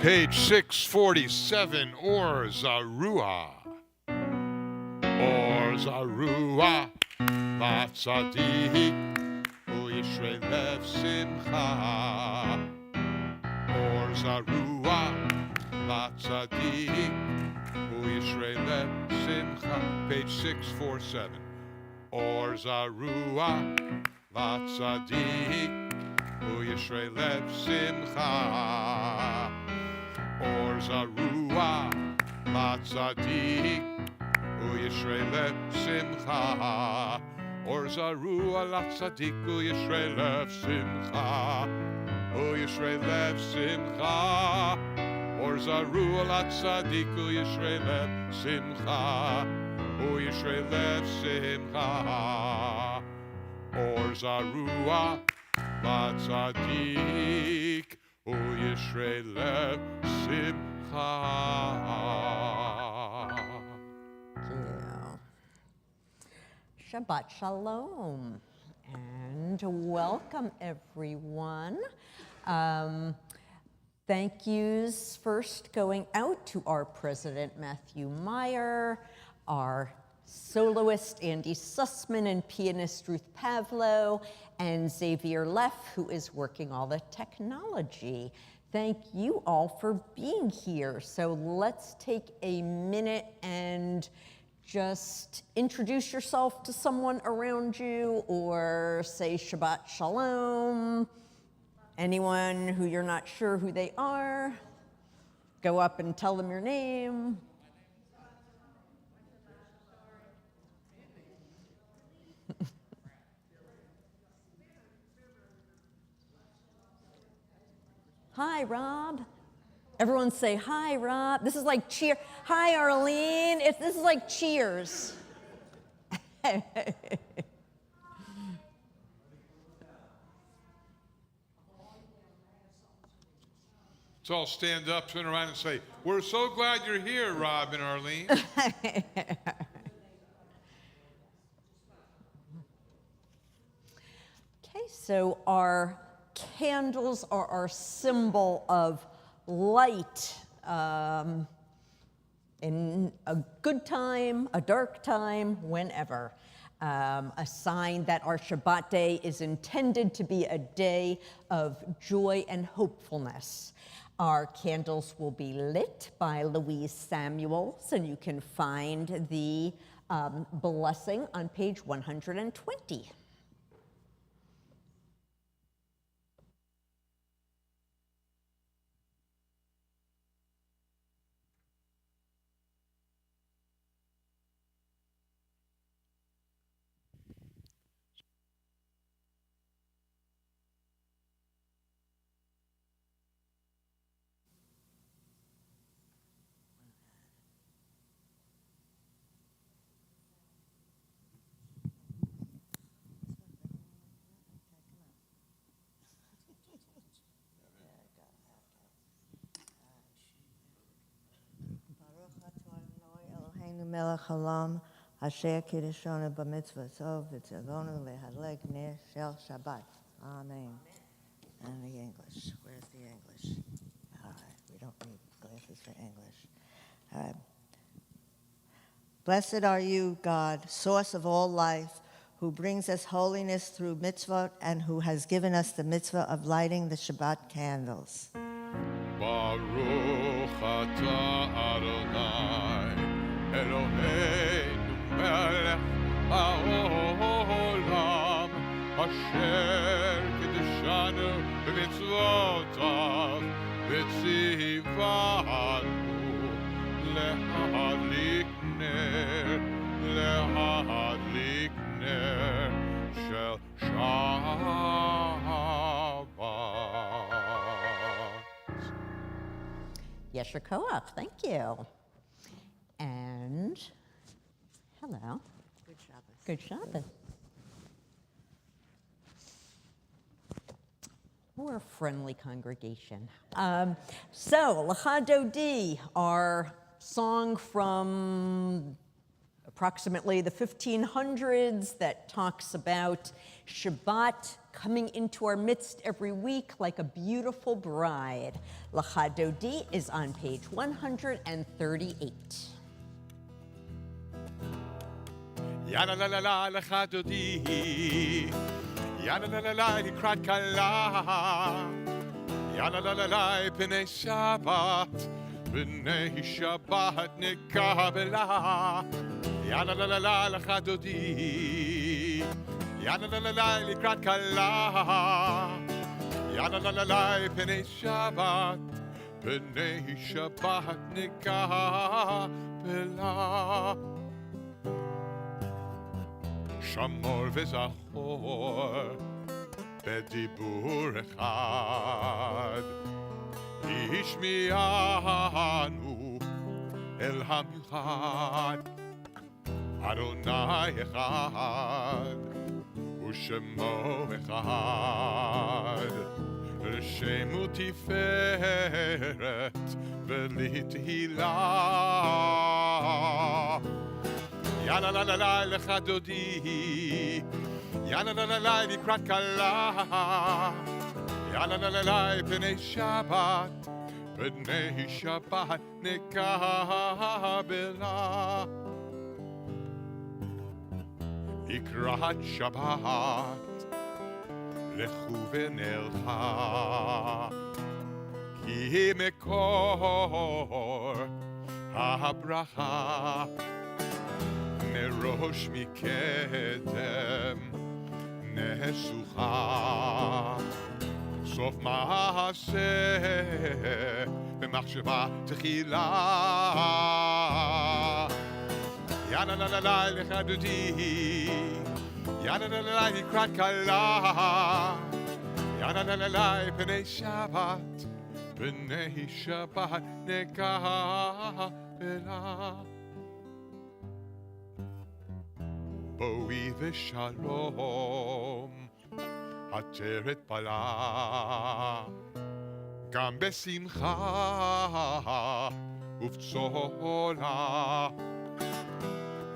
Page 647, Or Zarua. Or Zarua, Vatzadik, Uyishrei Lev Simcha. Or Zarua, Vatzadik, Uyishrei Lev Simcha. Page 647. Or Zarua, Vatzadik, Uyishrei Lev Simcha. Or Zarua, Vatzadik, Uyishrei Lev Simcha. Or Zarua, Vatzadik, Uyishrei Lev Simcha. Uyishrei Lev Simcha. Or Zarua, Vatzadik, Uyishrei Lev Simcha. Uyishrei Lev Simcha. Or Zarua, Vatzadik, Uyishrei Lev Simcha. Thank you. Shabbat Shalom, and welcome everyone. Thank yous first going out to our president, Matthew Meyer, our soloist, Andy Sussman, and pianist Ruth Pavlo, and Xavier Leff, who is working all the technology. Thank you all for being here. So let's take a minute and just introduce yourself to someone around you, or say Shabbat Shalom. Anyone who you're not sure who they are, go up and tell them your name. Hi, Rob. Everyone say, hi, Rob. This is like cheer. Hi, Arlene. This is like cheers. Let's all stand up, turn around, and say, we're so glad you're here, Rob and Arlene. Okay, so our candles are our symbol of light in a good time, a dark time, whenever. A sign that our Shabbat day is intended to be a day of joy and hopefulness. Our candles will be lit by Louise Samuels, and you can find the blessing on page 120. Melech Halam, Asher Kiddushonu b'mitzvah tov v'tzavonu lehadlek ner shel Shabbat. Amen. And the English. Where's the English? All right, we don't need glasses for English. All right. Blessed are you, God, source of all life, who brings us holiness through mitzvot and who has given us the mitzvah of lighting the Shabbat candles. Baruch atah Adonai, Eloheinu melech haolam, asher kiddushanu b'mitzvotav, v'tzivanu lehadlik ner shel Shabbat. Yesher Koach, thank you. And hello. Good Shabbos. Good Shabbos. We're a friendly congregation. So, L'cha Dodi, our song from approximately the 1500s that talks about Shabbat coming into our midst every week like a beautiful bride. Lecha Dodi is on page 138. Yana la la la lecha dodi, yana la la la likrat kala, yana la la la b'nei Shabbat, b'nei Shabbat nekabela, yana la la la lecha dodi, yana la la la likrat kala, yana la la la b'nei Shabbat, b'nei Shabbat nekabela. שמור וזכור בדיבור אחד, השמיענו אל המיוחד, אדוני אחד ושמו אחד, שמו תפארת ולתהילה. Yana la la la lecha dodi, yana la la la likrat kala, yana la la la b'nei Shabbat nekabela. Likrat Shabbat lechu v'nelcha, ki mekor habracha. מראש מקדם נסוכה, סוף מעשה במחשבה תחילה. יאללה לה לה לה לך דודי, יאללה לה לה לה לקראת קלה, יאללה לה לה לה פני שבת, פני שבת נקבלה. בואי ושלום, עטרת פלה, גם בשמחה ובצהלה,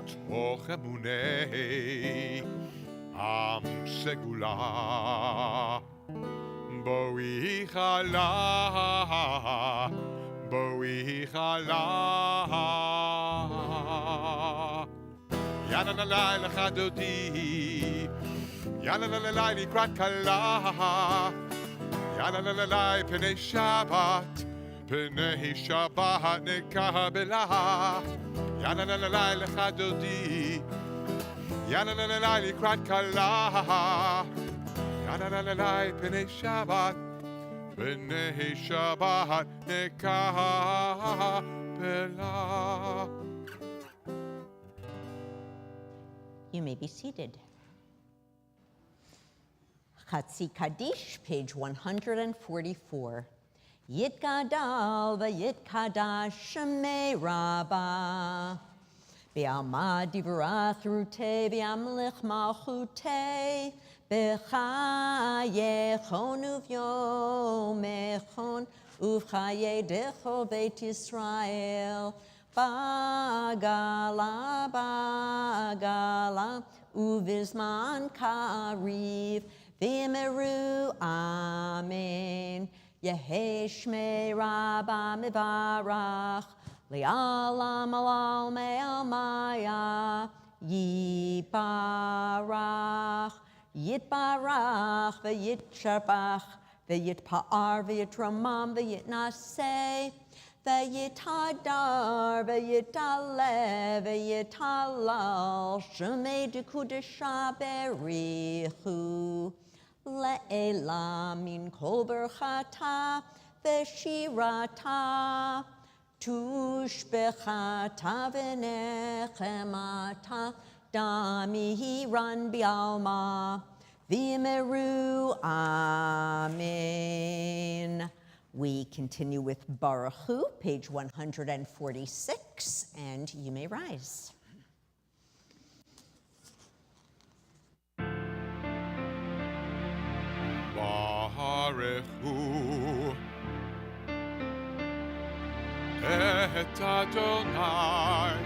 תוך אמוני עם סגולה. בואי חלה, בואי חלה. Yana la la lecha dodi, yana la la la likrat kala, yana la la la b'nei Shabbat nekabela. Yana la la la lecha dodi, yana la la la likrat kala, yana la la la b'nei Shabbat nekabela. You may be seated. Chatzi Kaddish, page 144. Yitgadal v'yitkadash shemei Rabbah. B'alma divrach rutei v'amlich malchutei. B'chayechon uv'yomechon uv'chayedecho beit Yisrael. Bagala, bagala, uvizman kariv, v'meru, amen. Yehi shmei Rabbah mevarach, li'alam alal me'al maya, yibarach, yitbarach, v'yitsharbach, v'yitpa'ar, v'yitramam, v'yitnaseh, V'yitadar, v'yitaleh, v'yitalal, shemei dekudesha berichu, le'ela min kol berchata, v'shirata, tushbechata v'nechemata, damihiran bi'alma, v'yimeru, amen. We continue with Baruch Hu, page 146, and you may rise. Baruch Hu et Adonai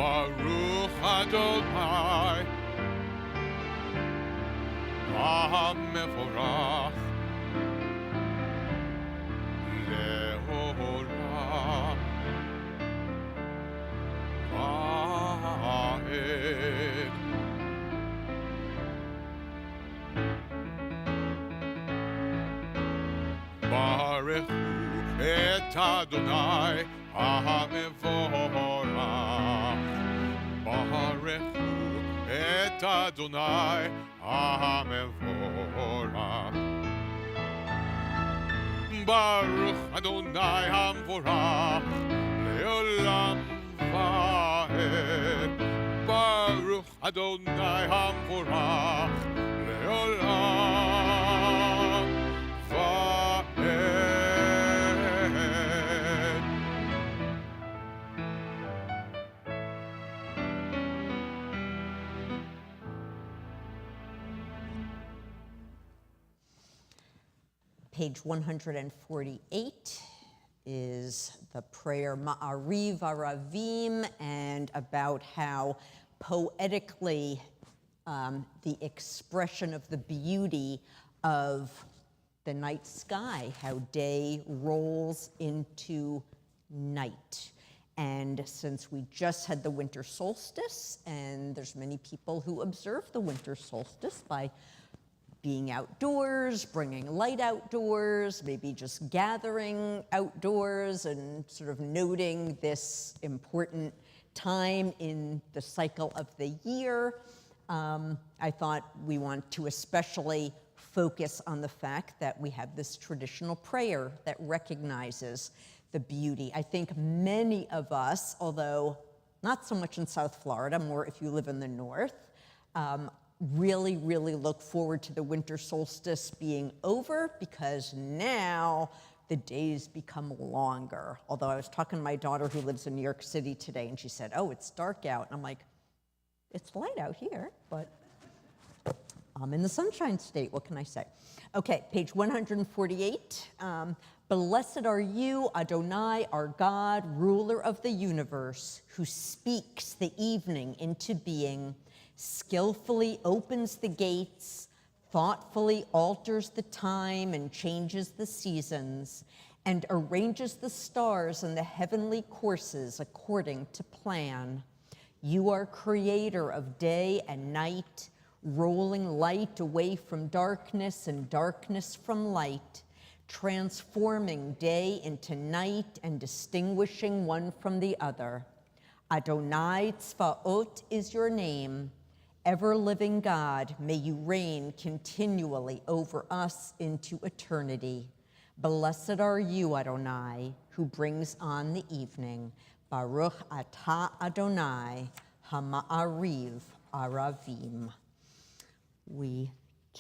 Baruch Adonai HaMevorach Le'olam Va'ed. Baruch et Adonai HaMevorach. Baruch et Adonai HaMevorach. Baruch Adonai HaMevorach Le'olam Va'ed. Baruch Adonai HaMevorach Le'olam Va'ed. Page 148 is the prayer Ma'ariv Aravim, and about how poetically the expression of the beauty of the night sky, how day rolls into night. And since we just had the winter solstice, and there's many people who observe the winter solstice by being outdoors, bringing light outdoors, maybe just gathering outdoors and sort of noting this important time in the cycle of the year, I thought we want to especially focus on the fact that we have this traditional prayer that recognizes the beauty. I think many of us, although not so much in South Florida, more if you live in the north, really, really look forward to the winter solstice being over, because now the days become longer. Although I was talking to my daughter who lives in New York City today, and she said, oh, it's dark out. And I'm like, it's light out here, but I'm in the Sunshine State. What can I say? Okay, page 148. Blessed are you, Adonai, our God, ruler of the universe, who speaks the evening into being, skillfully opens the gates, thoughtfully alters the time and changes the seasons, and arranges the stars in the heavenly courses according to plan. You are creator of day and night, rolling light away from darkness and darkness from light, transforming day into night and distinguishing one from the other. Adonai Tzvaot is your name. Ever-living God, may you reign continually over us into eternity. Blessed are you, Adonai, who brings on the evening. Baruch atah Adonai, Hama'ariv Aravim. We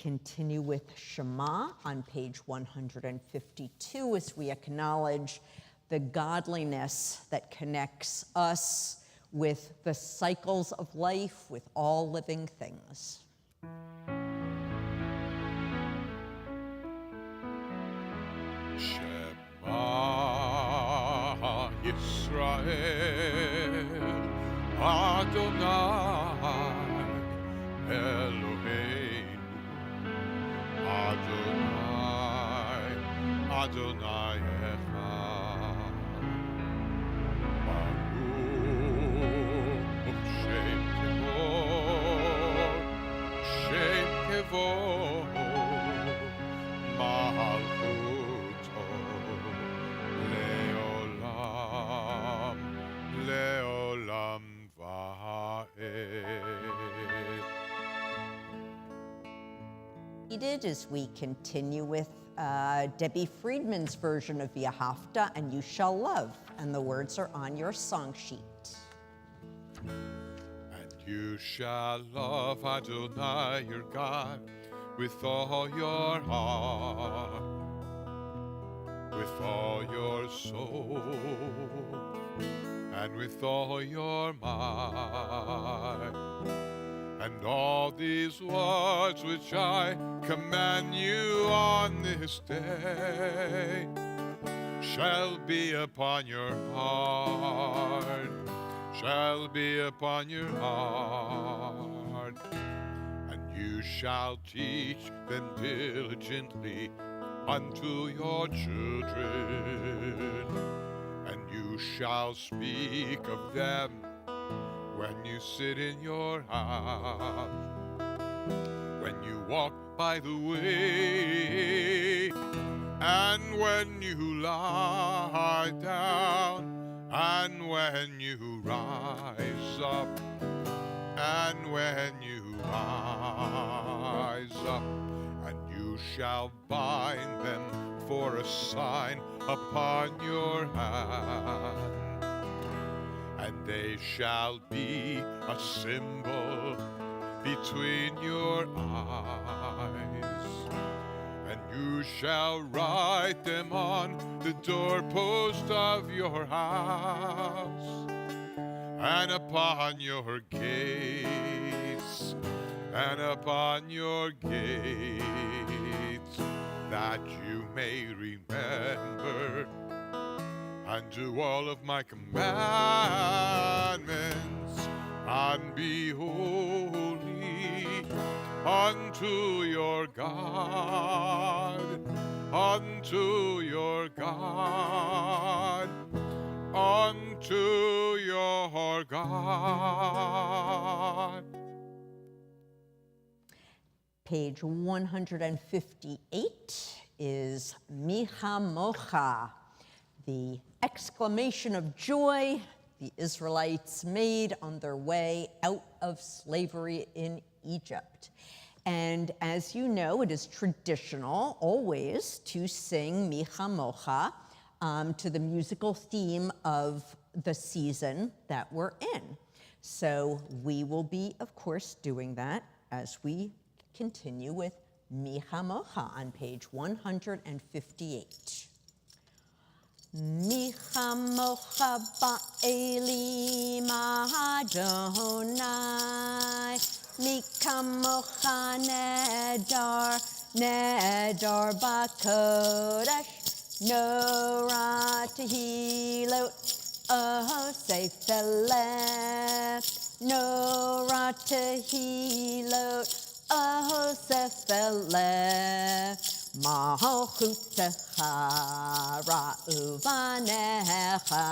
continue with Shema on page 152 as we acknowledge the godliness that connects us with the cycles of life, with all living things. Shema Yisrael Adonai Eloheinu Adonai Adonai Echad Baruch Shem Kevod Malchuto Leolam Leolam Va'ed. As we continue with Debbie Friedman's version of V'ahavta, and you shall love, and the words are on your song sheet. And you shall love Adonai your God with all your heart, with all your soul, and with all your might. And all these words which I command you on this day shall be upon your heart, shall be upon your heart, and you shall teach them diligently unto your children, and you shall speak of them when you sit in your house, when you walk by the way, and when you lie down, and when you rise up, and when you rise up, and you shall bind them for a sign upon your hand, and they shall be a symbol between your eyes, and you shall write them on the doorpost of your house, and upon your gates, and upon your gates, that you may remember and do all of my commandments, and be holy unto your God, unto your God, unto your God. Page 158 is Micha Mocha, the exclamation of joy the Israelites made on their way out of slavery in Egypt. And as you know, it is traditional always to sing Micha Mocha to the musical theme of the season that we're in. So we will be, of course, doing that as we continue with Micha Mocha on page 158. Micha Mocha ba'elim Adonai, Micha Mocha nedar, nedar ba'kodesh, Nora tehilot, oh sefeleh, Nora tehilot, oh sefeleh, Malchutecha ra'uvanecha.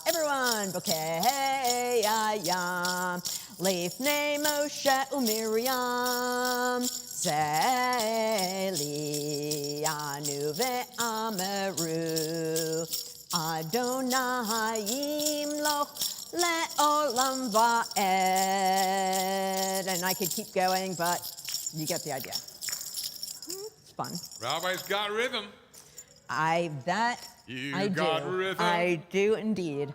Everyone, bokeh ayam, lifnei Moshe u'Miriam, zeli anu ve'ameru, Adonai yimloch le'olam va'ed. And I could keep going, but you get the idea. Fun. Rabbi's got rhythm. I got do. rhythm. I do indeed.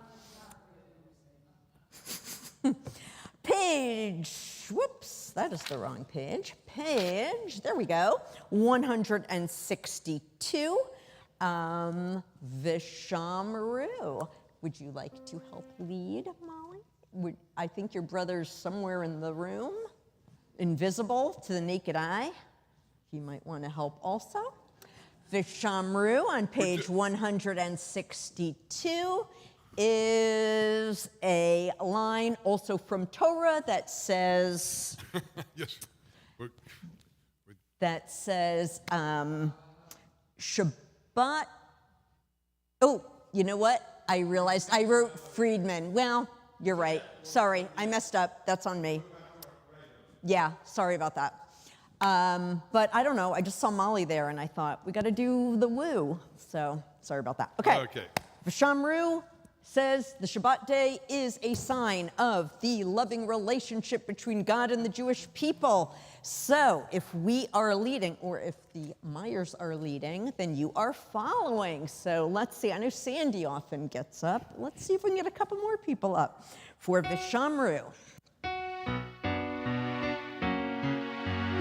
Page, whoops, that is the wrong page. Page, there we go, 162, Vishamru. Would you like to help lead, Molly? I think your brother's somewhere in the room, invisible to the naked eye. You might want to help also. Vishamru on page 162 is a line also from Torah that says, Yes. Shabbat. Oh, you know what? I realized I wrote Friedman. Well, you're right. Sorry, I messed up. That's on me. Yeah, sorry about that. But I don't know, I just saw Molly there and I thought, we gotta do the woo. So, sorry about that. Okay. Vishamru says the Shabbat day is a sign of the loving relationship between God and the Jewish people. So, if we are leading, or if the Myers are leading, then you are following. So, let's see, I know Sandy often gets up. Let's see if we can get a couple more people up for Vishamru.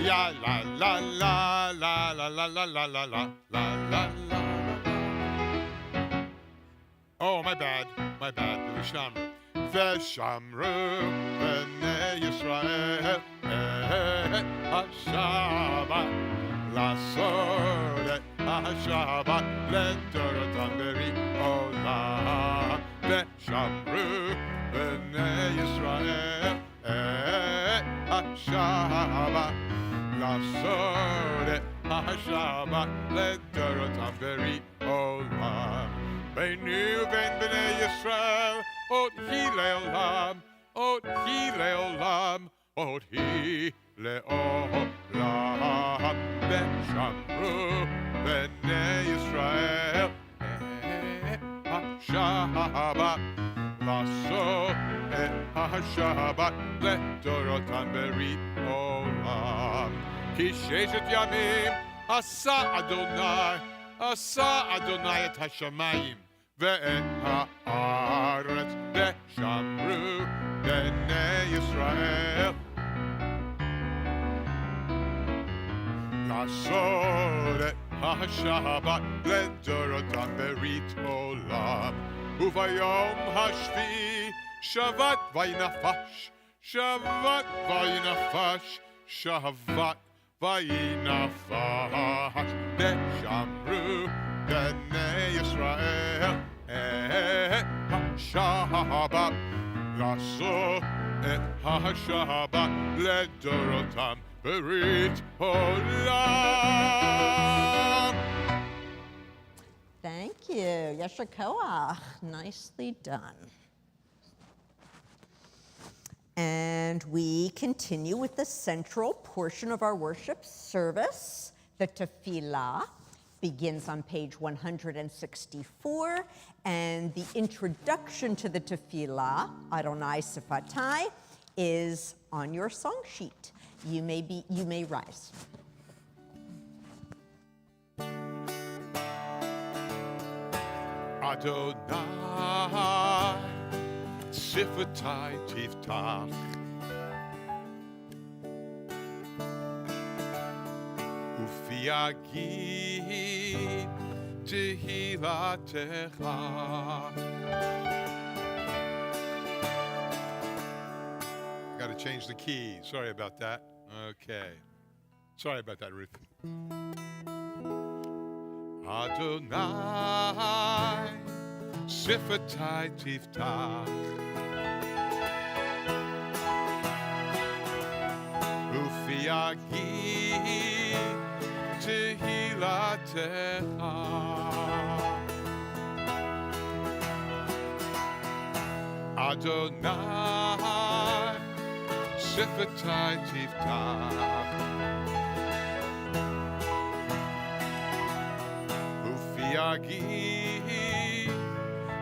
Ya la la la la la la la la la la la la la. Oh, my bad. Vishamru. Vishamru b'nei Yisrael ha-Shabbat la'asod et ha-Shabbat le'dorotam b'ri'olam. Vishamru b'nei Yisrael et ha-Shabbat לעשות את השבת לדורותם ברית עולם. ביני ובין בני ישראל עוד היא לעולם, עוד היא לעולם, עוד היא לעולם. ושמרו בני ישראל את השבת לעשות את השבת לדורותם ברית עולם. כי ששת ימים עשה אדוני את השמיים ואת הארץ, ושמרו בני ישראל לעשות את השבת לדורותם ברית עולם. וביום השביעי שבת וינפש, שבת וינפש, שבת וינפש, ושמרו בני ישראל את השבת לעשות את השבת לדורותם ברית עולם. Thank you. Yasher Koach. Nicely done. And we continue with the central portion of our worship service. The tefillah begins on page 164, and the introduction to the tefillah, Adonai Sifatai, is on your song sheet. You may rise. Adonai Sifatai Tiftach Ufi Agid Tehilatecha. Got to change the key. Sorry about that. Okay. Sorry about that, Ruth. Adonai Sifatai Tiftach Ufi Agid Tehilatecha. Adonai Sifatai Tiftach Ufi Agid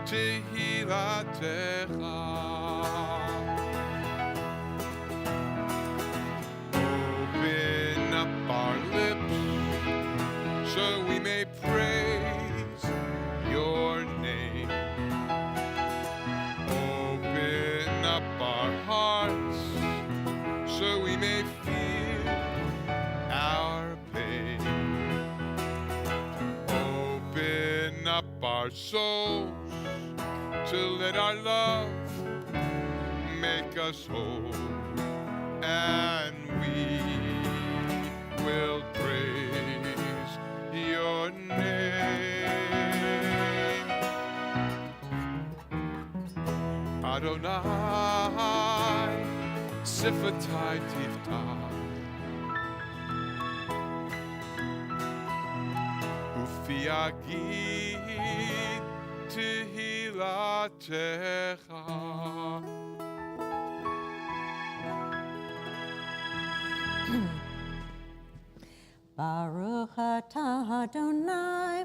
Tehilatecha. Open up our lips so we may praise your name. Open up our hearts so we may feel our pain. Open up our souls to let our love make us whole, and we will praise your name. Adonai Sifatai Tiftach Ufi Agid Tehilatecha. Baruch atah Adonai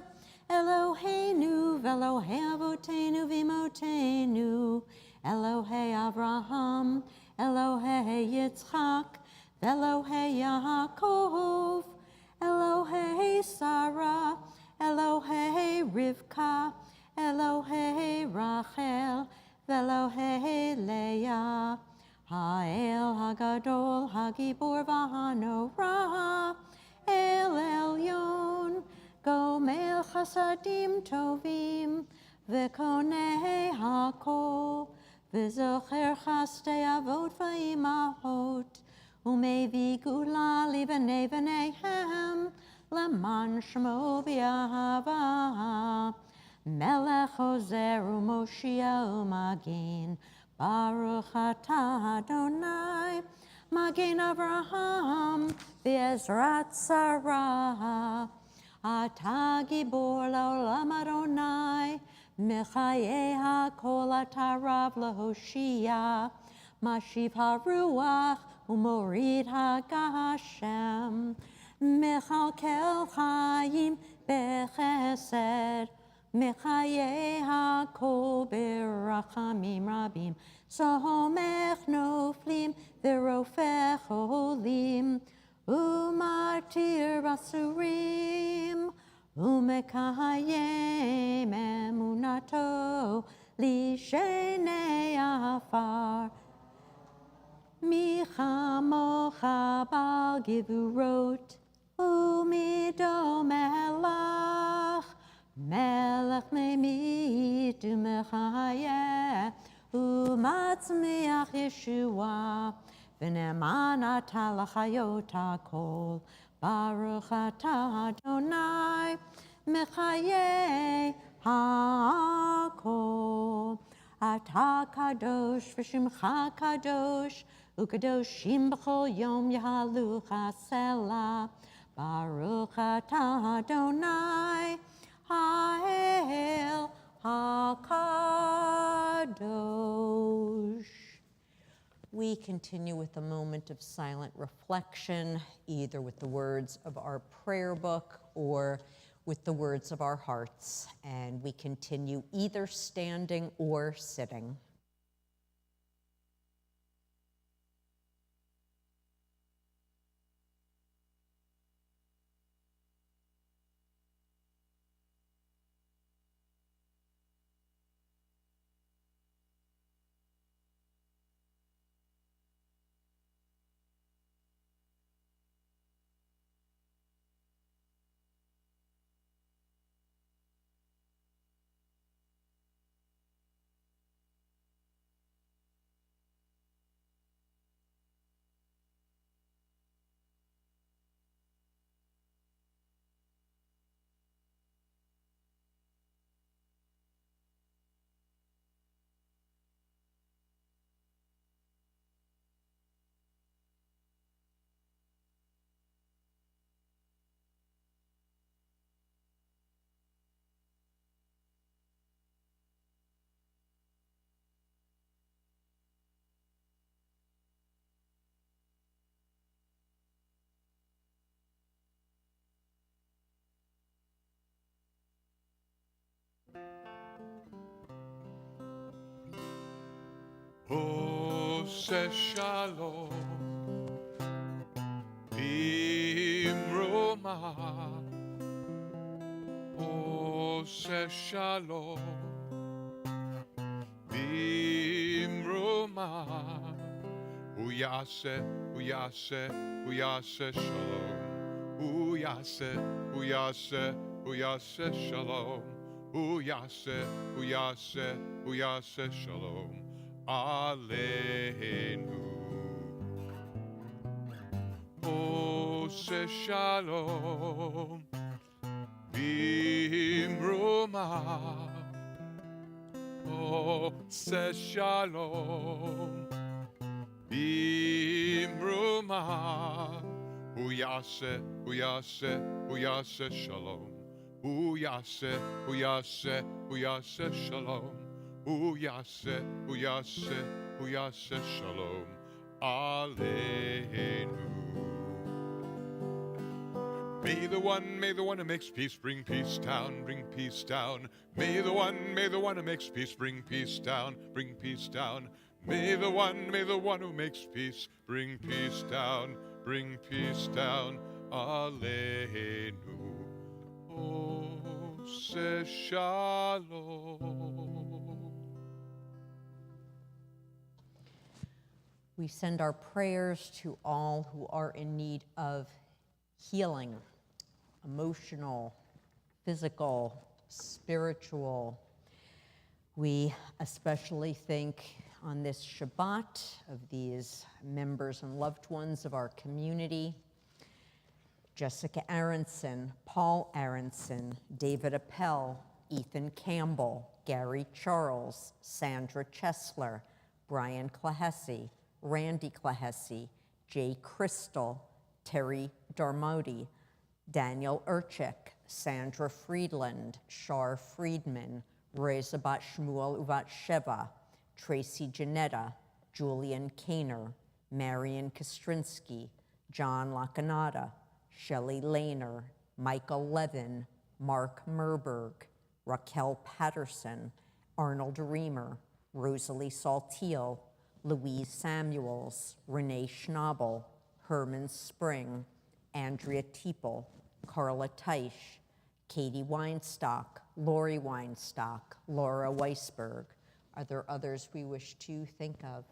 Eloheinu v'Elohei Avotenu v'Imotenu Elohei Avraham Elohei Yitzchak v'Elohei Yaakov Elohei Sarah Elohei Rivka Elohei Rachel v'Elohei Leah Ha'el Hagadol Hagibor v'Hanorah El Elyon Gomel Chasadim Tovim V'Konei Hakol V'Zocher Chastei Avot V'Imahot Umevi Gula Livanei V'Neihem Leman Shmo B'Yahava Melech Ozer U'Moshia U'Magin Baruch atah Adonai, Magen Avraham, V'ezrat Sarah. Atah gibor la'olam Adonai, Mechaye ha'kol atah Rav laHoshia, Mashiv ha'ruach u'morid ha'gashem, Mechalkel chayim bechesed, Mechaye ha'kol berachamim rabim, Somech noflim v'rofech olim, Umartir basurim, Umekayem emunato lishenei afar. Michamocha bal givurot, Umido melach, Melech memit umechayeh, Umatzmiach Yeshua, V'ne'eman atah l'chayot hakol, Baruch atah Adonai, Mechayeh hakol. Atah kadosh v'shimcha kadosh, Ukadoshim b'chol yom yahalucha selah, Baruch atah Adonai, Ha'el HaKadosh. We continue with a moment of silent reflection, either with the words of our prayer book or with the words of our hearts, and we continue either standing or sitting. Ose shalom bimroma, Ose shalom bimroma, Uyase shalom, Uyase shalom, Uyase shalom Aleinu. Ose shalom bimroma, Ose shalom bimroma, Uyase shalom, Uyase shalom, Uyase shalom Aleinu. May the one who makes peace bring peace down, bring peace down. May the one who makes peace bring peace down, bring peace down. May the one who makes peace bring peace down, bring peace down. Aleinu. Ose shalom. We send our prayers to all who are in need of healing, emotional, physical, spiritual. We especially think on this Shabbat of these members and loved ones of our community: Jessica Aronson, Paul Aronson, David Appel, Ethan Campbell, Gary Charles, Sandra Chesler, Brian Clahessy, Randy Clahessy, Jay Crystal, Terry Darmody, Daniel Urchik, Sandra Friedland, Shar Friedman, Reza Bat Shmuel Uvat Sheva, Tracy Janetta, Julian Kaner, Marion Kostrinsky, John Lacanada, Shelley Lehner, Michael Levin, Mark Merberg, Raquel Patterson, Arnold Reamer, Rosalie Saltiel, Louise Samuels, Renee Schnabel, Herman Spring, Andrea Teeple, Carla Teich, Katie Weinstock, Lori Weinstock, Laura Weisberg. Are there others we wish to think of?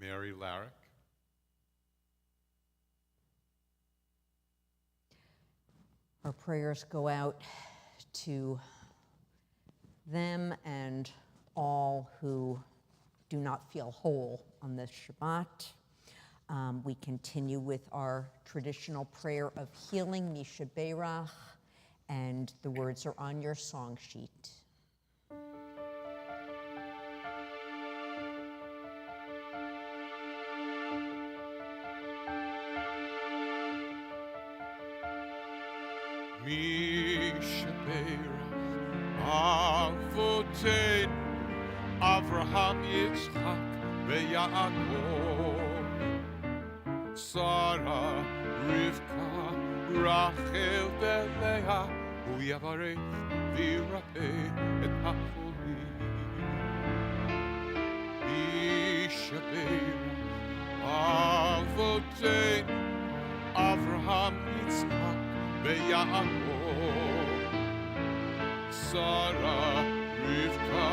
Mary Larrick. Our prayers go out to them and all who do not feel whole on this Shabbat. We continue with our traditional prayer of healing, Misha Beirach, and the words are on your song sheet. Misha Beirach Avoteinu Avraham Yitzchak veYaakov Sarah Rivka Rachel veLeah Hu Yavarech v'Yirapeh et hacholim Misha Beirach Avoteinu Avraham Yitzchak veYaakov Sarah Rivka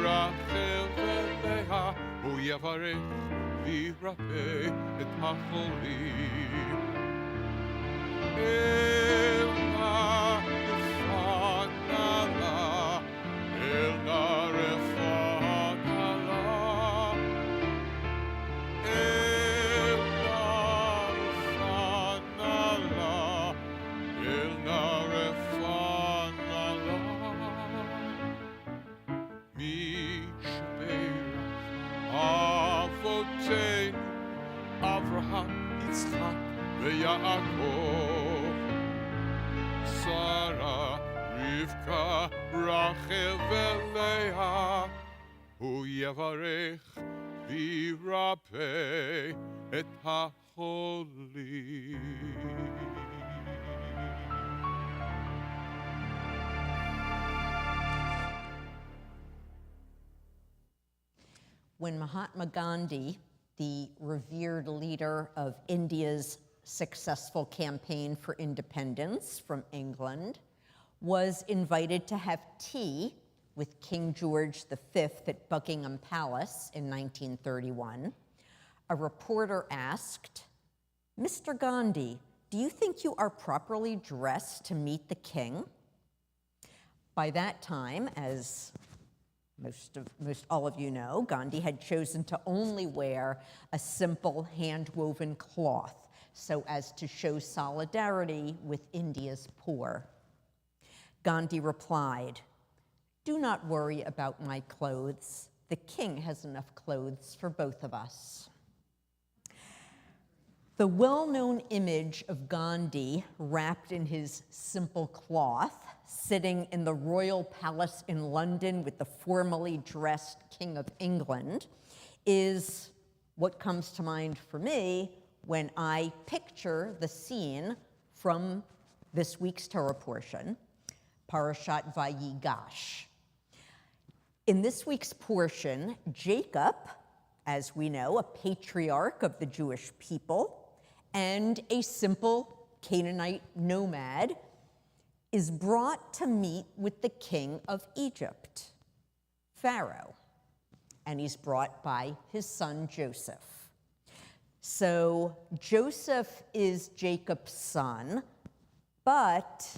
Rachel veLeah Hu Yavarech v'Yirapeh et hacholim El Narefanala El Narefanala El Narefanala El Narefanala Misha Beirach Avoteinu Avraham Yitzchak veYaakov Sarah Rivka Rachel veLeah Hu Yavarech v'Yirapeh et hacholim. When Mahatma Gandhi, the revered leader of India's successful campaign for independence from England, was invited to have tea with King George V at Buckingham Palace in 1931, a reporter asked, "Mr. Gandhi, do you think you are properly dressed to meet the king?" By that time, as most all of you know, Gandhi had chosen to only wear a simple hand-woven cloth so as to show solidarity with India's poor. Gandhi replied, "Do not worry about my clothes. The king has enough clothes for both of us." The well-known image of Gandhi wrapped in his simple cloth sitting in the royal palace in London with the formally dressed King of England is what comes to mind for me when I picture the scene from this week's Torah portion, Parashat Vayigash. In this week's portion, Jacob, as we know, a patriarch of the Jewish people and a simple Canaanite nomad, is brought to meet with the king of Egypt, Pharaoh, and he's brought by his son Joseph. So Joseph is Jacob's son, but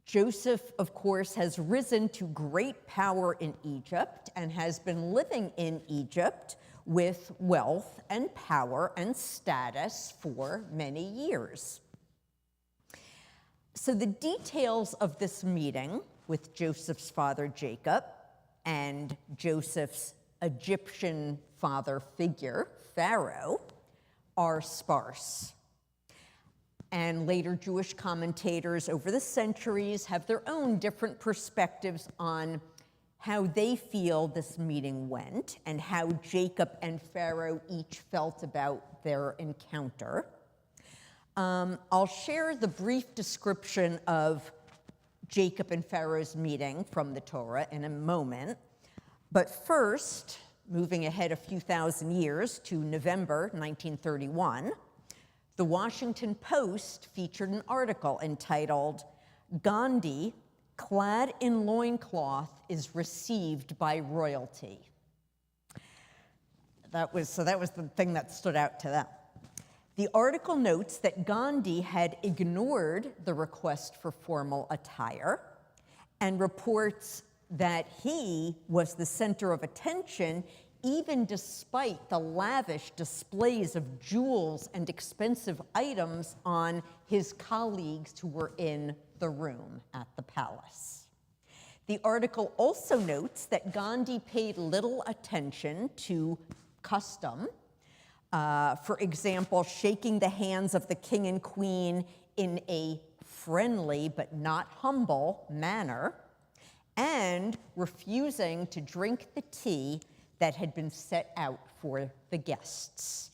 Joseph, of course, has risen to great power in Egypt and has been living in Egypt with wealth and power and status for many years. So the details of this meeting with Joseph's father Jacob and Joseph's Egyptian father figure, Pharaoh, are sparse. And later Jewish commentators over the centuries have their own different perspectives on how they feel this meeting went and how Jacob and Pharaoh each felt about their encounter. I'll share the brief description of Jacob and Pharaoh's meeting from the Torah in a moment. But first, moving ahead a few thousand years to November 1931, the Washington Post featured an article entitled, "Gandhi, clad in loincloth, is received by royalty." That was the thing that stood out to them. The article notes that Gandhi had ignored the request for formal attire and reports that he was the center of attention even despite the lavish displays of jewels and expensive items on his colleagues who were in the room at the palace. The article also notes that Gandhi paid little attention to custom. For example, shaking the hands of the king and queen in a friendly but not humble manner, and refusing to drink the tea that had been set out for the guests.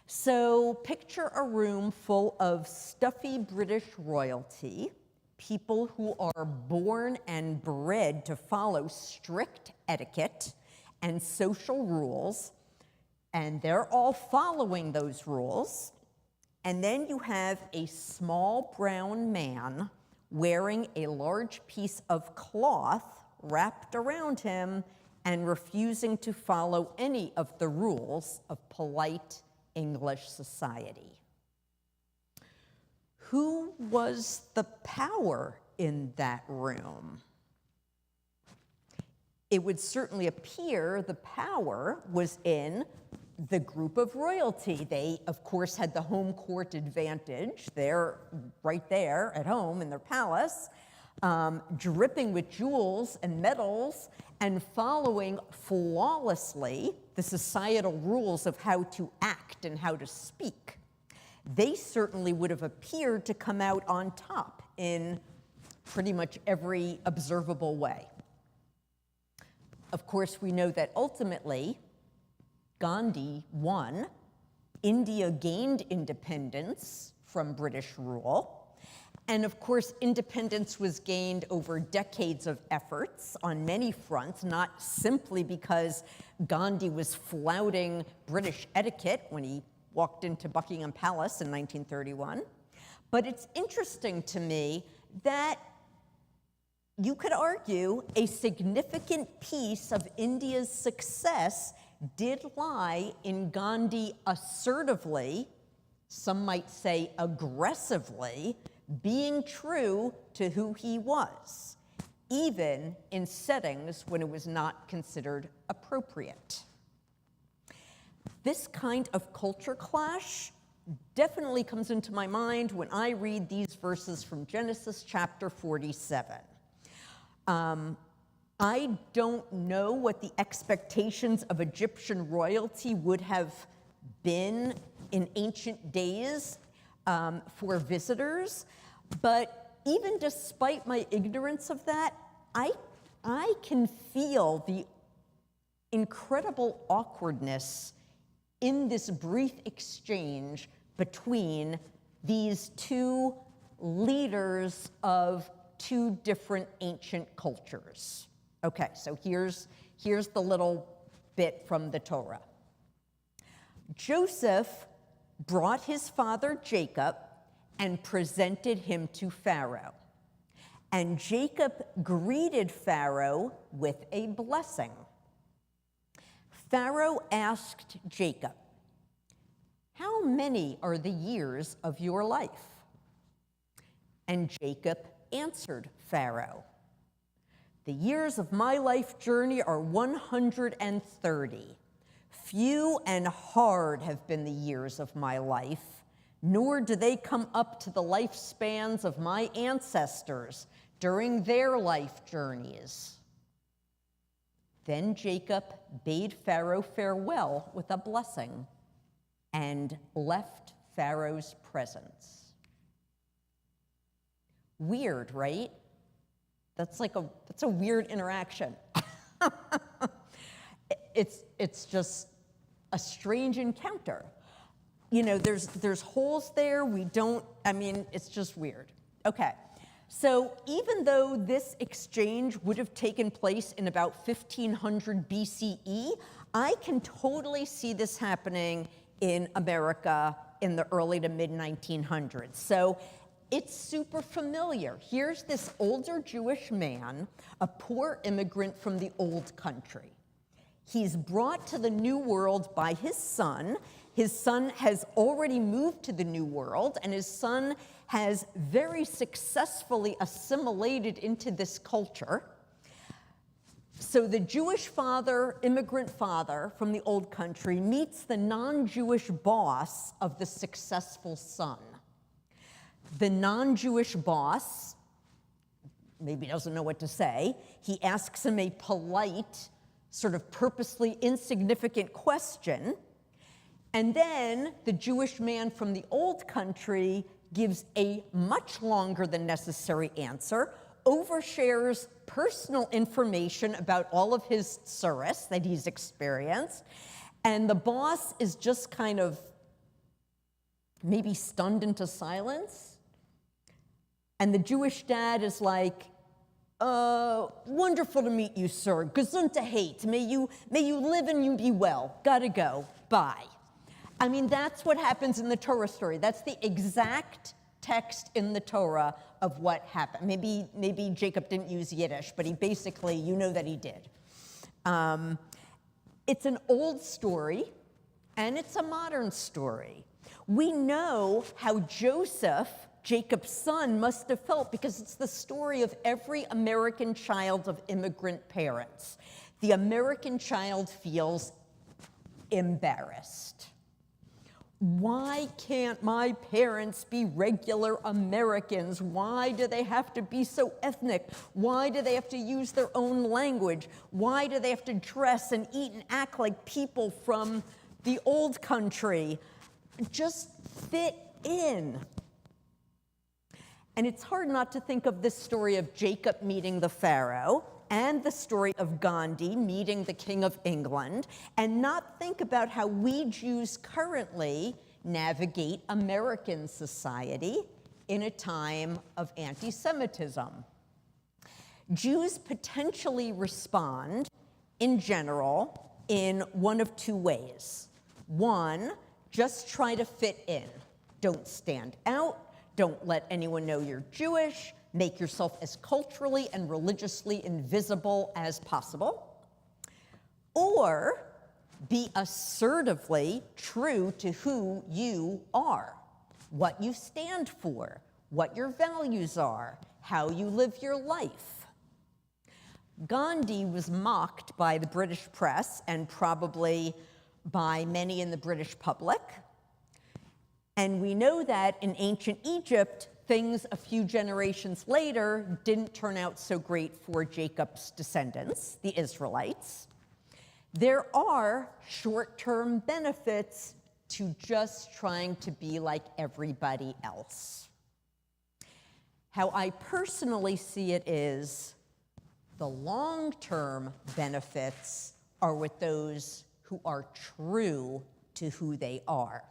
So picture a room full of stuffy British royalty, people who are born and bred to follow strict etiquette and social rules, and they're all following those rules. And then you have a small brown man wearing a large piece of cloth wrapped around him and refusing to follow any of the rules of polite English society. Who was the power in that room? It would certainly appear the power was in the group of royalty. They, of course, had the home court advantage. They're right there at home in their palace, dripping with jewels and medals and following flawlessly the societal rules of how to act and how to speak. They certainly would have appeared to come out on top in pretty much every observable way. Of course, we know that ultimately, Gandhi won. India gained independence from British rule. And of course, independence was gained over decades of efforts on many fronts, not simply because Gandhi was flouting British etiquette when he walked into Buckingham Palace in 1931. But it's interesting to me that you could argue a significant piece of India's success did lie in Gandhi assertively, some might say aggressively, being true to who he was, even in settings when it was not considered appropriate. This kind of culture clash definitely comes into my mind when I read these verses from Genesis chapter 47. I don't know what the expectations of Egyptian royalty would have been in ancient days for visitors, but even despite my ignorance of that, I can feel the incredible awkwardness in this brief exchange between these two leaders of two different ancient cultures. Okay, so here's the little bit from the Torah. Joseph brought his father Jacob and presented him to Pharaoh. And Jacob greeted Pharaoh with a blessing. Pharaoh asked Jacob, "How many are the years of your life?" And Jacob answered Pharaoh, "The years of my life journey are 130. Few and hard have been the years of my life, nor do they come up to the lifespans of my ancestors during their life journeys." Then Jacob bade Pharaoh farewell with a blessing and left Pharaoh's presence. Weird, right? That's a weird interaction. It's just a strange encounter. You know, there's holes there. It's just weird. Okay, so even though this exchange would have taken place in about 1500 BCE, I can totally see this happening in America in the early to mid 1900s. So it's super familiar. Here's this older Jewish man, a poor immigrant from the old country. He's brought to the New World by his son. His son has already moved to the New World, and his son has very successfully assimilated into this culture. So the Jewish father, immigrant father from the old country, meets the non-Jewish boss of the successful son. The non-Jewish boss maybe doesn't know what to say. He asks him a polite, sort of purposely insignificant question. And then the Jewish man from the old country gives a much longer than necessary answer, overshares personal information about all of his tsuris that he's experienced, and the boss is just kind of maybe stunned into silence. And the Jewish dad is like, "Wonderful to meet you, sir. Gesundheit hate. May you live and you be well. Gotta go. Bye." I mean, that's what happens in the Torah story. That's the exact text in the Torah of what happened. Maybe Jacob didn't use Yiddish, but he basically, you know that he did. It's an old story, and it's a modern story. We know how Joseph, Jacob's son, must have felt because it's the story of every American child of immigrant parents. The American child feels embarrassed. Why can't my parents be regular Americans? Why do they have to be so ethnic? Why do they have to use their own language? Why do they have to dress and eat and act like people from the old country? Just fit in. And it's hard not to think of this story of Jacob meeting the Pharaoh and the story of Gandhi meeting the King of England, and not think about how we Jews currently navigate American society in a time of anti-Semitism. Jews potentially respond, in general, in one of two ways. One, just try to fit in. Don't stand out. Don't let anyone know you're Jewish. Make yourself as culturally and religiously invisible as possible. Or be assertively true to who you are, what you stand for, what your values are, how you live your life. Gandhi was mocked by the British press and probably by many in the British public. And we know that in ancient Egypt, things a few generations later didn't turn out so great for Jacob's descendants, the Israelites. There are short-term benefits to just trying to be like everybody else. How I personally see it is the long-term benefits are with those who are true to who they are.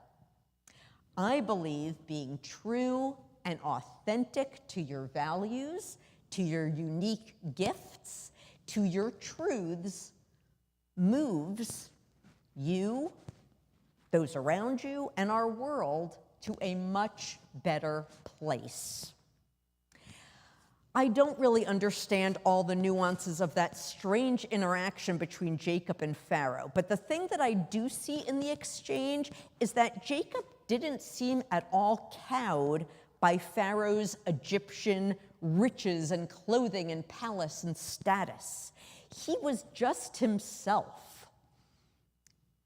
I believe being true and authentic to your values, to your unique gifts, to your truths, moves you, those around you, and our world to a much better place. I don't really understand all the nuances of that strange interaction between Jacob and Pharaoh, but the thing that I do see in the exchange is that Jacob didn't seem at all cowed by Pharaoh's Egyptian riches and clothing and palace and status. He was just himself.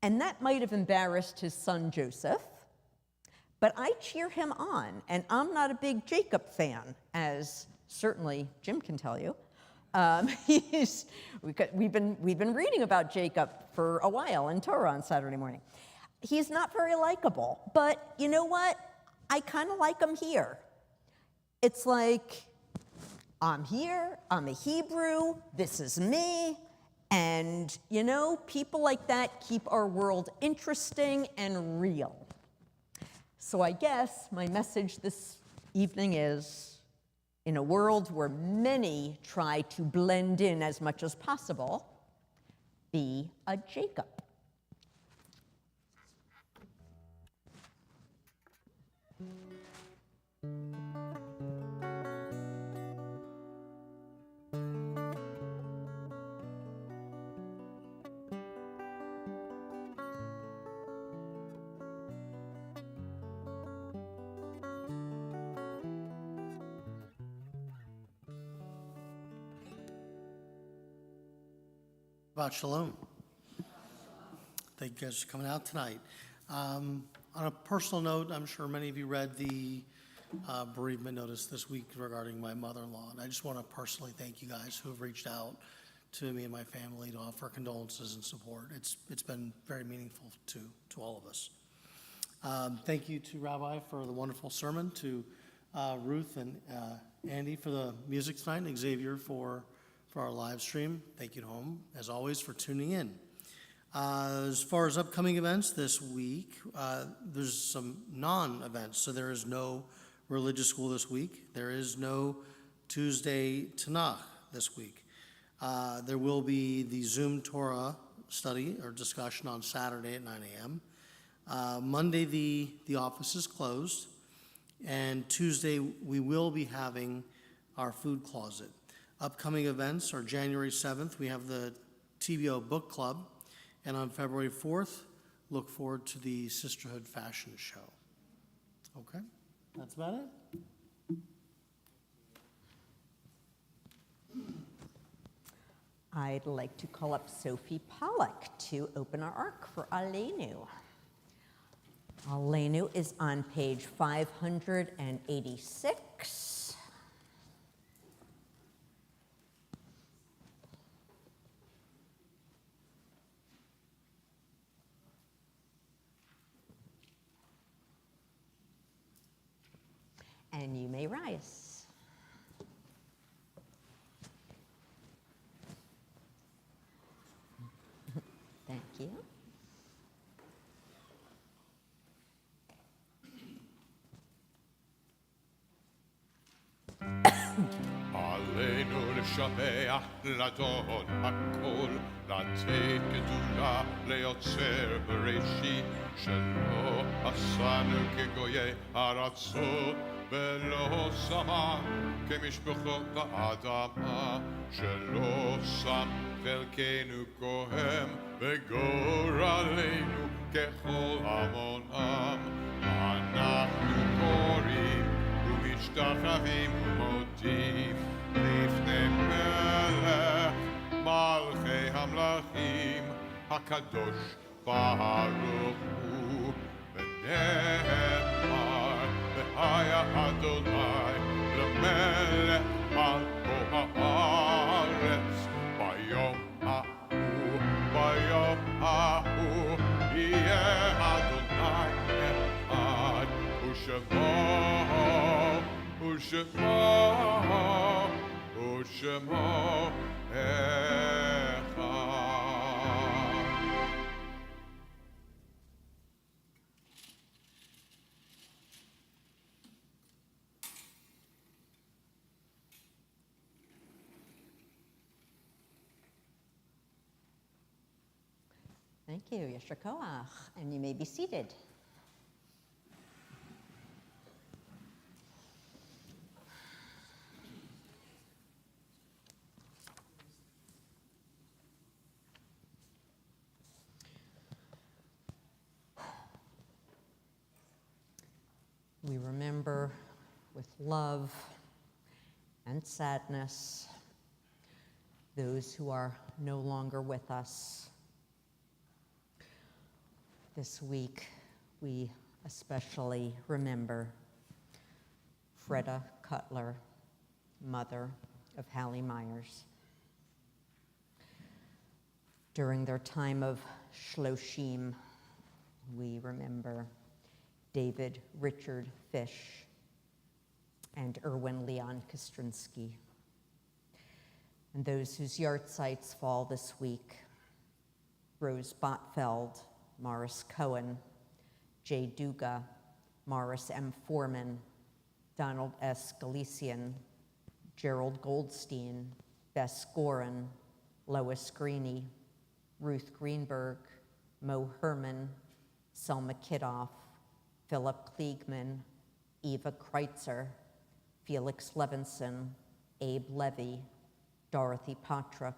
And that might have embarrassed his son Joseph, but I cheer him on, and I'm not a big Jacob fan, as certainly Jim can tell you. We've been reading about Jacob for a while in Torah on Saturday morning. He's not very likable, but you know what? I kind of like him here. It's like, I'm here, I'm a Hebrew, this is me, and you know, people like that keep our world interesting and real. So I guess my message this evening is, in a world where many try to blend in as much as possible, be a Jacob. About Shalom. Thank you guys for coming out tonight. On a personal note, I'm sure many of you read the bereavement notice this week regarding my mother-in-law, and I just want to personally thank you guys who have reached out to me and my family to offer condolences and support. It's been very meaningful to all of us. Thank you to Rabbi for the wonderful sermon, to Ruth and Andy for the music tonight, and Xavier for our live stream. Thank you to home, as always, for tuning in. As far as upcoming events this week, there's some non-events. So there is no religious school this week. There is no Tuesday Tanakh this week. There will be the Zoom Torah study or discussion on Saturday at 9 a.m. Monday, the office is closed. And Tuesday, we will be having our food closet. Upcoming events are January 7th, we have the TBO Book Club, and on February 4th, look forward to the Sisterhood Fashion Show. Okay, that's about it. I'd like to call up Sophie Pollack to open our ark for Aleinu. Aleinu is on page 586. And you may rise. Thank you. עלינו לשבח לאדון הכל, לתת גדולה ליוצר בראשית, שלא עשנו כגויי ארצות, ולא שמה כמשפחות האדמה, שלא שם חלקנו כהן, וגורלנו ככל עמונם. אנחנו קוראים ומשתחווים ומודים לפני מלך מלכי המלכים, הקדוש ברוך הוא. ונאמר והיה אדוני למלך על כל הארץ, ביום ההוא יהיה אדוני אחד, ושמו Ushemo, Ushemo Echad. Thank you, Yasher Koach, and you may be seated. We remember with love and sadness those who are no longer with us. This week, we especially remember Freda Cutler, mother of Hallie Myers. During their time of Shloshim, we remember David Richard Fish and Erwin Leon Kostrinsky. And those whose yahrzeits fall this week: Rose Botfeld, Morris Cohen, Jay Duga, Morris M. Foreman, Donald S. Galician, Gerald Goldstein, Bess Gorin, Lois Greeny, Ruth Greenberg, Mo Herman, Selma Kidoff, Philip Kliegman, Eva Kreitzer, Felix Levinson, Abe Levy, Dorothy Potrick,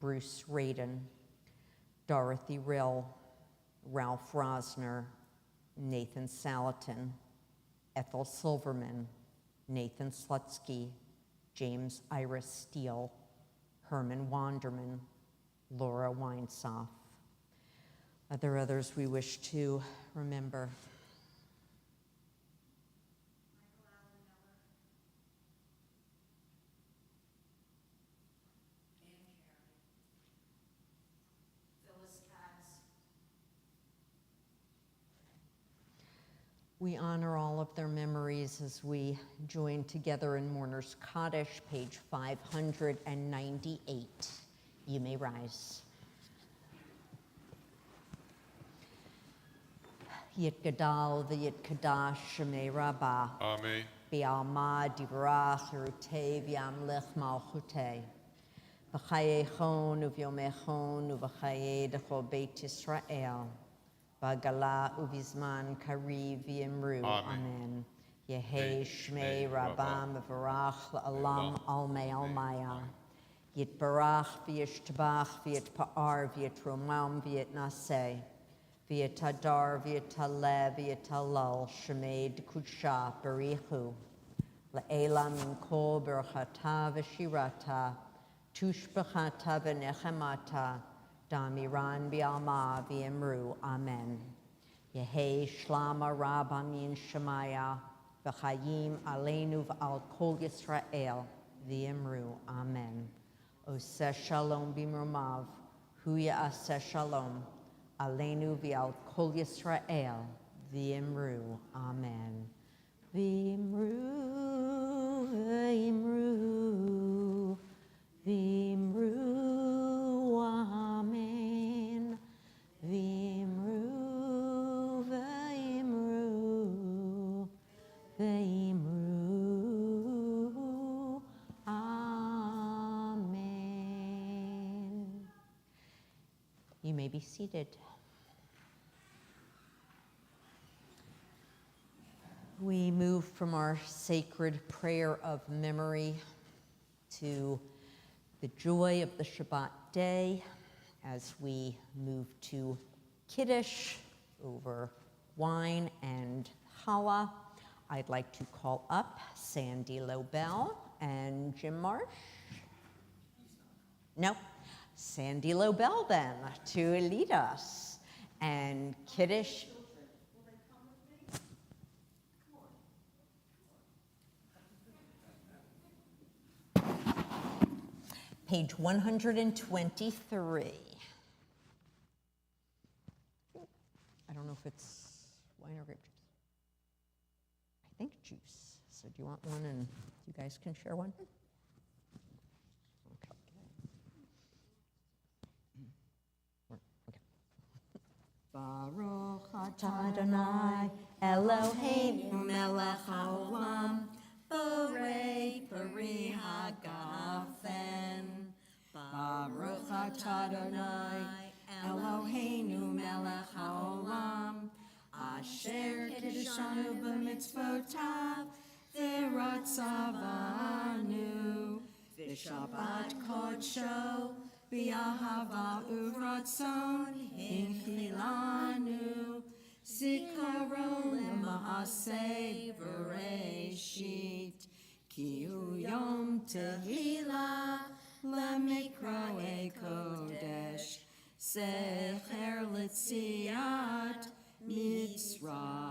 Bruce Radin, Dorothy Rill, Ralph Rosner, Nathan Salatin, Ethel Silverman, Nathan Slutsky, James Iris Steele, Herman Wanderman, Laura Weinsoff. Are there others we wish to remember? We honor all of their memories as we join together in Mourner's Kaddish, page 598. You may rise. Yit Gadal v'yit Kadash Shemei Rabbah. Amen. Bi'alma divrach Yerutei v'yamlech malchutei. V'chayechon uvyomechon uv'chayei d'chol Beit Yisrael. V'gala uvizman kariv v'yimru. Amen. Yehi Shmei Rabbam v'varach la'alam almei almaya. Yitbarach v'yishtabach v'yitpa'ar v'yitromam v'yitnaseh. V'yitadar v'yitaleh v'yitalal Shmei d'kudsha barichu. La'ela min kol berachata v'shirata. Tushbachata v'nechemata. Damiran bi'alma v'yimru. Amen. Yehi shlama rab amin shemaya. V'chayim aleinu v'al kol Yisrael v'yimru. Amen. Oseh shalom b'mrumav. Hu ya'aseh shalom. Aleinu v'al kol Yisrael v'yimru. Amen. V'yimru, v'yimru, v'yimru. Amen. V'yimru, v'yimru, v'yimru. Amen. You may be seated. We move from our sacred prayer of memory to the joy of the Shabbat day as we move to Kiddush over wine and challah. I'd like to call up Sandy Lobel and Jim Marsh. No, Sandy Lobel then to lead us. And Kiddush. Page 123. I don't know if it's wine or grape juice. I think juice. So do you want one, and you guys can share one? Okay. Okay. Baruch atah Adonai Eloheinu melech haolam borei peri hagafen. Baruch atah Adonai Eloheinu melech haolam asher kiddushanu b'mitzvotav v'ratzavanu v'shabbat kodsho v'ahava uratzon hinchilanu zikaron lema'aseh bereshit ki hu yom tehillah lemikroei kodesh secher l'tziat Mitzrayim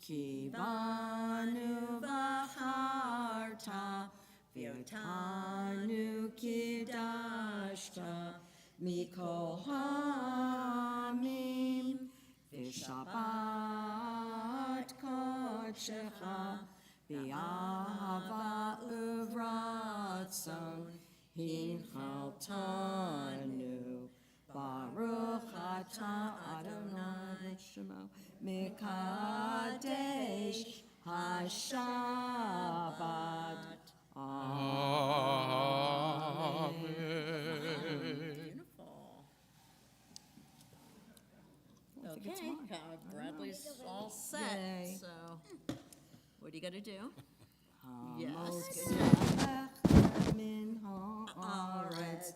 ki banu v'charta v'otanu kiddashta mikol ha'amim v'shabbat kodshecha v'ahava uvratzon hinchaltanu Baruch atah Adonai Shemo Mekadesh HaShabbat. Amen. Okay, Bradley's all set, so what do you gotta do? Yes. Min haaretz,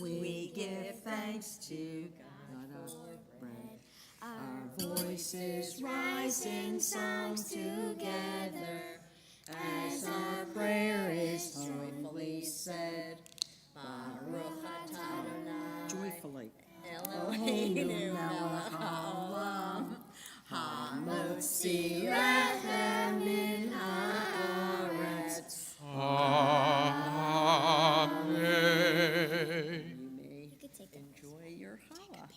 we give thanks to God our bread. Our voices rise in songs together as our prayer is joyfully said. Baruch atah Adonai Joyfully. Eloheinu melech haolam hamotzi lechem min haaretz. Amen. You may enjoy your challah.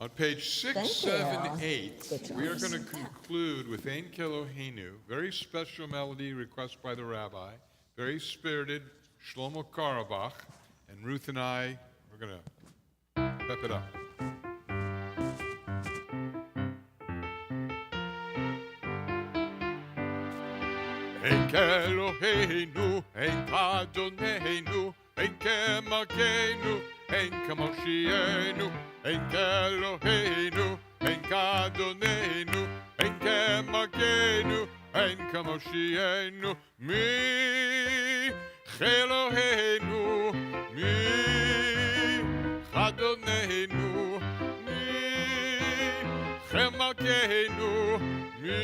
On page Thank 678, you. we are going to conclude with Ein Kelohenu, very special melody requested by the rabbi, very spirited, Shlomo Karabach, and Ruth and I, we're going to pep it up. Ein Kelohenu, Ein Adonenu, Ein Kemagenu, Ein Kamoshienu, Ein Kelohenu, Ein Adonenu, Ein Kemagenu, Ein Kamoshienu, Mi Elohenu, Mi Adonenu, Mi Kemagenu, Mi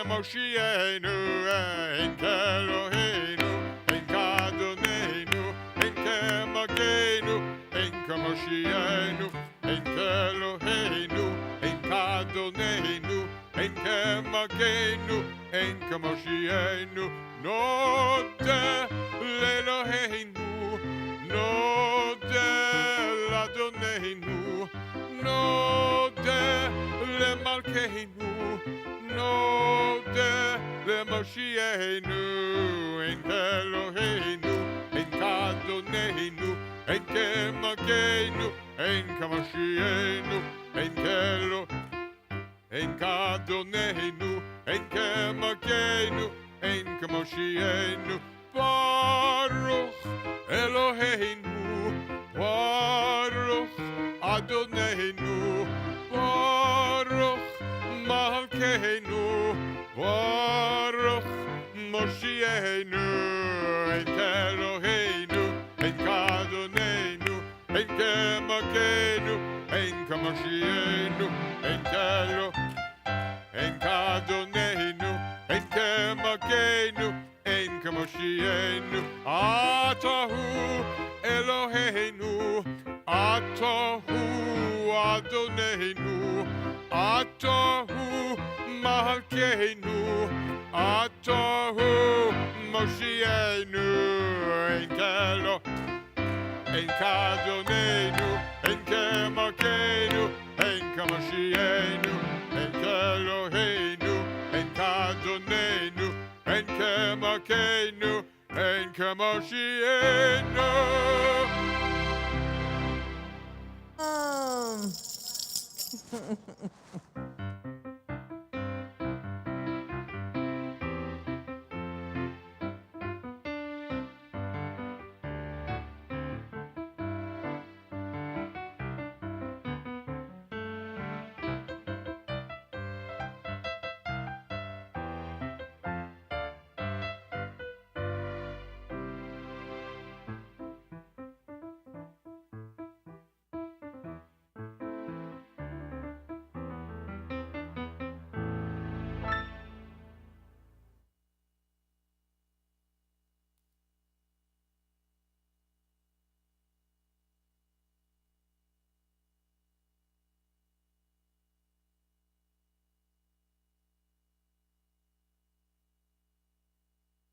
Moshienu, Ein Kelohenu, Ein Adonenu, Ein Kemagenu, Ein Kamoshienu, Ein Kelohenu, Ein Adonenu, Ein Kemagenu, Ein Kamoshienu, Nodeh l'Eloheinu, Nodeh l'Adonenu, Nodeh l'Malkeinu, Nodeh l'Moshienu, Ein Kelohenu, Ein Adonenu, Ein Kemagenu, Ein Kamoshienu, Ein Adonenu, Ein Kemagenu, Ein Kamoshienu, Baruch Eloheinu, Baruch Adonenu, Baruch Malkeinu, Baruch Moshienu, Ein Kelohenu, Ein Adonenu, Ein Kemagenu, Ein Kamoshienu, Ein Adonenu, Ein Kemagenu, Ein Kamoshienu, Atahu Eloheinu, Atahu Adonenu, Atahu Malkeinu, Atahu Moshienu, Ein Adonenu, Ein Kemagenu, Ein Kamoshienu, Ein Kelohenu, Ein kemokenu, ein kemoshi ein